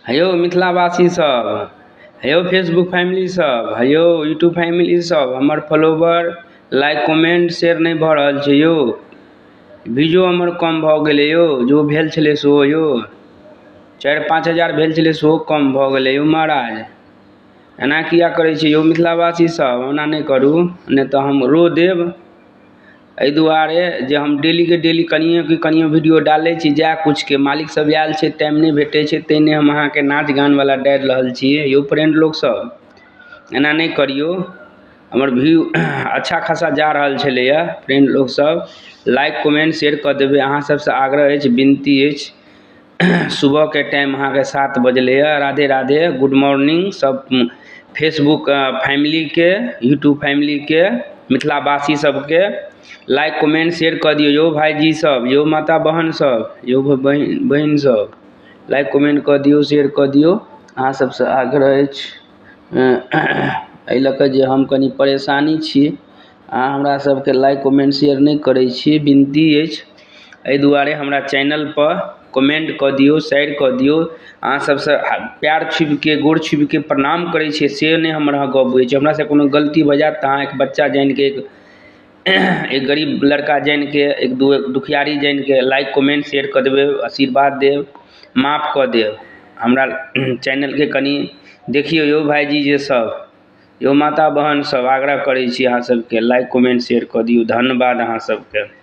हेयौ मिथिलावासी सब, हेयौ फेसबुक फैमिली सब, हेयौ यूट्यूब फैमिली सब, हमर फॉलोवर लाइक कमेंट शेयर नहीं भऽ रहल छै यौ। व्यूजो हमर कम भऽ गेलै यौ, जो भेल छलै सेहो यौ 4-5 हजार भेल छलै सेहो कम भऽ गेलै यौ महाराज। एना किया करै छी यौ मिथिलावासी सब, ओना नहीं करू नहीं तऽ हम रो देब। एहि दुआरे जे हम डेली के डेली कनियो वीडियो डालै छी जएह कुछके मालिक सब आयल छै टाइम नहीं भेटै छै तैने हम अहाँके नाच गानवला डालि रहल छी यौ फ्रेंड लोग सब। एना नहीं करियौ, हमर व्यू अच्छा खासा जा रहल छलैए। फ्रेंड लोग सब लाइक कमेंट शेयर कऽ देबै, अहाँ सबसँ आग्रह अछि विनती अछि। सुबह के टाइम अहाँके 7 बजलैए। राधे राधे, गुड मॉर्निंग सब फेसबुक फैमिली के, यूट्यूब फैमिली के, मिथिलावासी सबके लाइक कमेंट शेयर कऽ दियौ यौ भाईजी सब, यौ माता बहन सब, यौ बहिन सब लाइक कमेंट कऽ दियौ, शेयर कऽ दियौ, अहाँ सबसँ आग्रह अछि। एहि लऽ कऽ जे हम कनी परेशानी छी, अहाँ हमरा सबके लाइक कमेंट शेयर नहीं करै छी, विनती अछि। एहि दुआरे हमरा चैनल पर कमेंट कऽ दियौ, शेयर कऽ दियौ। अहाँ सबसँ प्यार छुबिके गोर छुबिके प्रणाम करै छियै से नहीं हमर अहाँ गप होइ छै। हमरा से कोनो गलती भऽ जायत तऽ अहाँ एक बच्चा जानिके, एक गरीब लड़का जानिके, एक दुखियारी जानिके लाइक कमेंट शेयर कऽ देबै, आशीर्वाद देब, माफ़ कऽ देब। हमरा चैनलके कनी देखियौ यौ भाईजी जे सब, यौ माता बहन सब, आग्रह करै छी अहाँ सबके लाइक कमेंट शेयर कऽ दियौ। धन्यवाद अहाँ सबके।